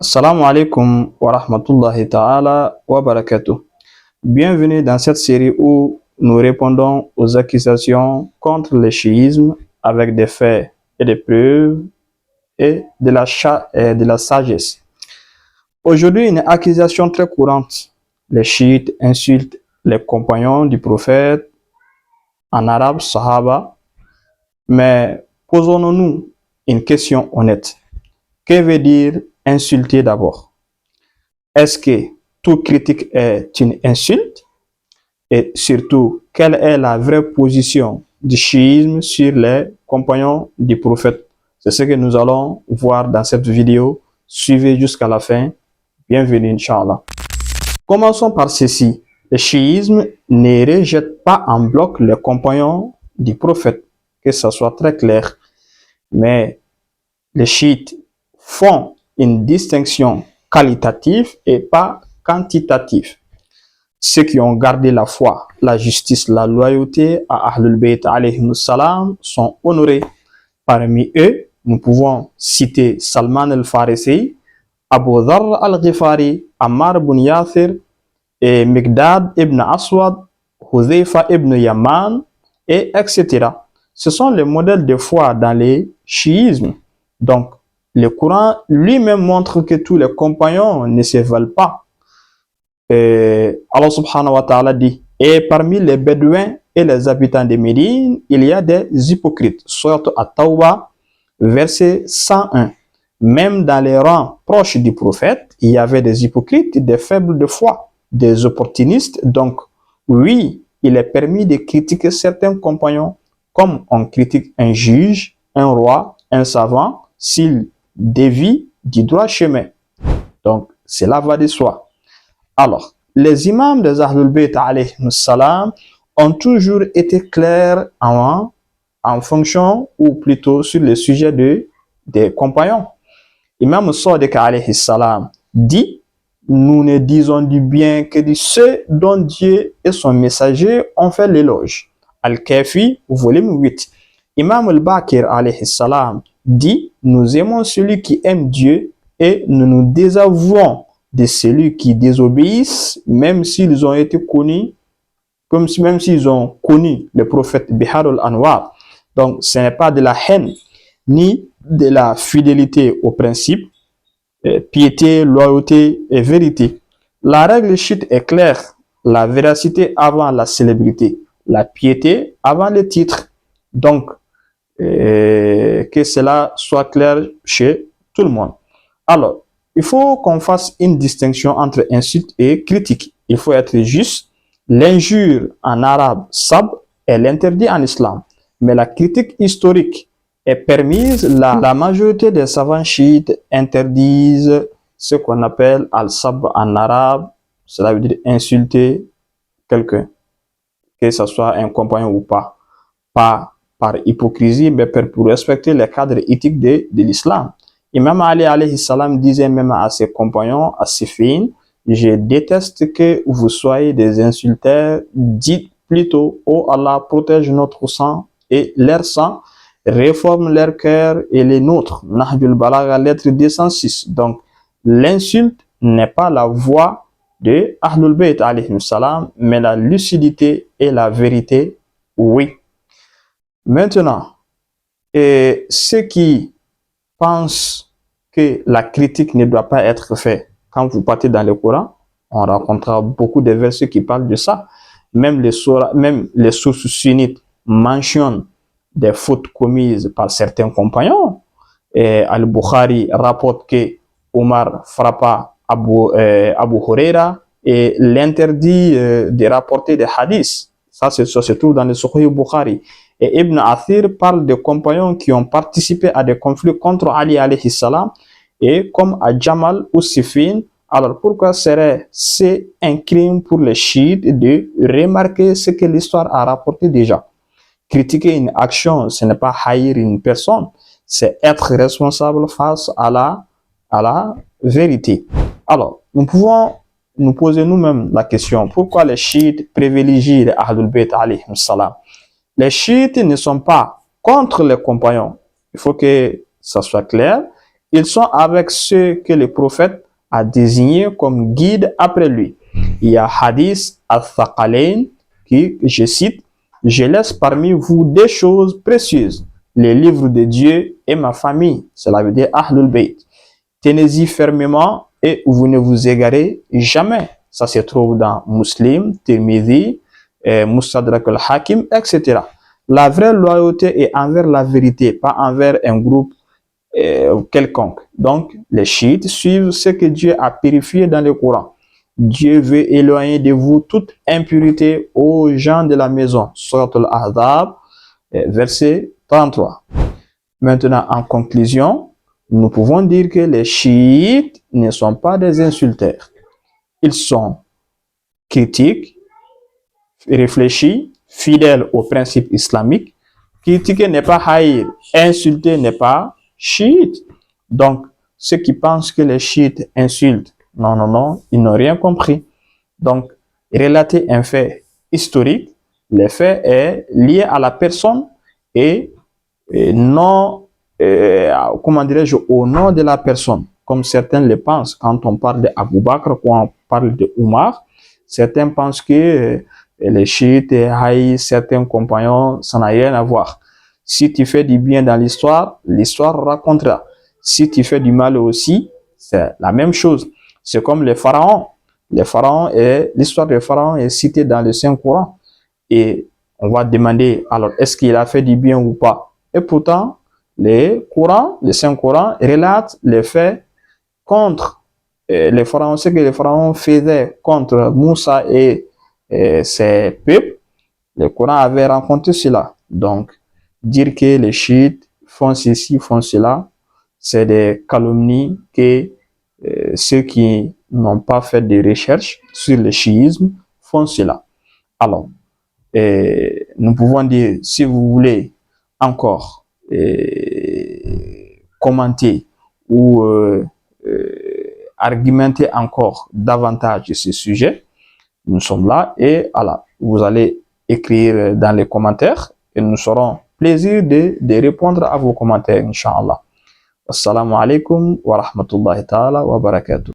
Assalamu alaikum wa rahmatullahi ta'ala wa barakatuh. Bienvenue dans cette série où nous répondons aux accusations contre le chiisme avec des faits et des preuves et de la sagesse. Aujourd'hui, une accusation très courante. Les chiites insultent les compagnons du prophète, en arabe, sahaba. Mais posons-nous une question honnête. Que veut dire insulter d'abord? Est-ce que toute critique est une insulte? Et surtout, quelle est la vraie position du chiisme sur les compagnons du prophète? C'est ce que nous allons voir dans cette vidéo. Suivez jusqu'à la fin. Bienvenue, Inch'Allah. Commençons par ceci. Le chiisme ne rejette pas en bloc les compagnons du prophète, que ce soit très clair. Mais les chiites font une distinction qualitative et pas quantitative. Ceux qui ont gardé la foi, la justice, la loyauté à Ahlul Bayt alayhimus salam sont honorés. Parmi eux, nous pouvons citer Salman al-Farisi, Abu Dharr al-Ghifari, Ammar ibn Yasir, et Miqdad ibn Aswad, Huzaifa ibn Yaman, et etc. Ce sont les modèles de foi dans les chiismes. Donc, le Coran lui-même montre que tous les compagnons ne se valent pas. Allah subhanahu wa ta'ala dit, et parmi les Bédouins et les habitants de Médine, il y a des hypocrites. Sourate At-Tawbah, verset 101. Même dans les rangs proches du prophète, il y avait des hypocrites, des faibles de foi, des opportunistes. Donc, oui, il est permis de critiquer certains compagnons comme on critique un juge, un roi, un savant, s'il dévie du droit chemin. Donc, cela va de soi. Alors, les imams des Ahlul Bayt alayhimus salam ont toujours été clairs en fonction, ou plutôt sur le sujet des compagnons. Imam Sadiq alayhi salam dit, nous ne disons du bien que de ceux dont Dieu et son messager ont fait l'éloge. Al-Kafi, volume 8. Imam al-Baqir alayhi salam dit, nous aimons celui qui aime Dieu et nous nous désavouons de celui qui désobéissent, même s'ils ont été connus, même s'ils ont connu le prophète Biharul Anwar. Donc, ce n'est pas de la haine, ni de la fidélité au principe, piété, loyauté et vérité. La règle chiite est claire, la véracité avant la célébrité, la piété avant le titre. Donc, que cela soit clair chez tout le monde. Alors, il faut qu'on fasse une distinction entre insulte et critique. Il faut être juste. L'injure en arabe, sab, est l'interdit en islam. Mais la critique historique est permise. La majorité des savants chiites interdisent ce qu'on appelle al-sab en arabe. Cela veut dire insulter quelqu'un, que ce soit un compagnon ou pas. Pas par hypocrisie, mais pour respecter les cadres éthiques de l'islam. Imam Ali alayhi salam disait même à ses compagnons, à Siffin, je déteste que vous soyez des insulteurs, dites plutôt, oh Allah, protège notre sang et leur sang, réforme leur cœur et les nôtres. Nahjul Balagha, lettre 206. Donc, l'insulte n'est pas la voix de Ahlul Bayt alayhi salam, mais la lucidité et la vérité, oui. Maintenant, ceux qui pensent que la critique ne doit pas être faite, quand vous partez dans le Coran, on rencontrera beaucoup de versets qui parlent de ça. Même les sources sunnites mentionnent des fautes commises par certains compagnons. Al-Bukhari rapporte que Omar frappa Abu Huraira et l'interdit de rapporter des hadiths. Ça se trouve dans le Sahih Bukhari. Et Ibn Athir parle de compagnons qui ont participé à des conflits contre Ali alayhi salam, et comme à Jamal ou Siffin. Alors pourquoi c'est un crime pour les chiites de remarquer ce que l'histoire a rapporté déjà? Critiquer une action, ce n'est pas haïr une personne, c'est être responsable face à la vérité. Alors, nous pouvons nous poser nous-mêmes la question, pourquoi les chiites privilégient les Ahlul Bayt alayhi salam? Les chiites ne sont pas contre les compagnons. Il faut que ça soit clair. Ils sont avec ceux que le prophète a désignés comme guides après lui. Il y a Hadith al-Thaqalain qui, je cite, « Je laisse parmi vous des choses précieuses, les livres de Dieu et ma famille. » Cela veut dire Ahlul Bayt. Tenez-y fermement et vous ne vous égarez jamais. Ça se trouve dans Muslim, Tirmidhi, Mustadrak al-Hakim, etc. La vraie loyauté est envers la vérité, pas envers un groupe quelconque. Donc, les chiites suivent ce que Dieu a purifié dans le Coran. Dieu veut éloigner de vous toute impureté aux gens de la maison. Surat al-Ahzab, verset 33. Maintenant, en conclusion, nous pouvons dire que les chiites ne sont pas des insulteurs. Ils sont critiques, réfléchis, fidèles aux principes islamiques. Critiquer n'est pas haïr, insulter n'est pas chiite. Donc, ceux qui pensent que les chiites insultent, non, non, non, ils n'ont rien compris. Donc, relater un fait historique, le fait est lié à la personne et non, comment dirais-je, au nom de la personne, comme certains le pensent. Quand on parle d'Abou Bakr, quand on parle de Omar, certains pensent que les chiites haïssent certains compagnons, ça n'a rien à voir. Si tu fais du bien dans l'histoire, l'histoire racontera. Si tu fais du mal aussi, c'est la même chose. C'est comme les pharaons. Les pharaons et l'histoire des pharaons est citée dans le Saint-Coran. Et on va demander, alors, est-ce qu'il a fait du bien ou pas? Et pourtant, le Saint-Coran relate les faits contre les pharaons, ce que les pharaons faisaient contre Moussa et ses peuples. Le Coran avait rencontré cela. Donc, dire que les chiites font ceci, font cela, c'est des calomnies que ceux qui n'ont pas fait de recherche sur le chiisme font cela. Alors, nous pouvons dire, si vous voulez encore commenter ou argumenter encore davantage de ce sujet, nous sommes là et voilà, vous allez écrire dans les commentaires et nous serons plaisir de répondre à vos commentaires, Inch'Allah. Assalamu alaikum wa rahmatullahi ta'ala wa barakatuh.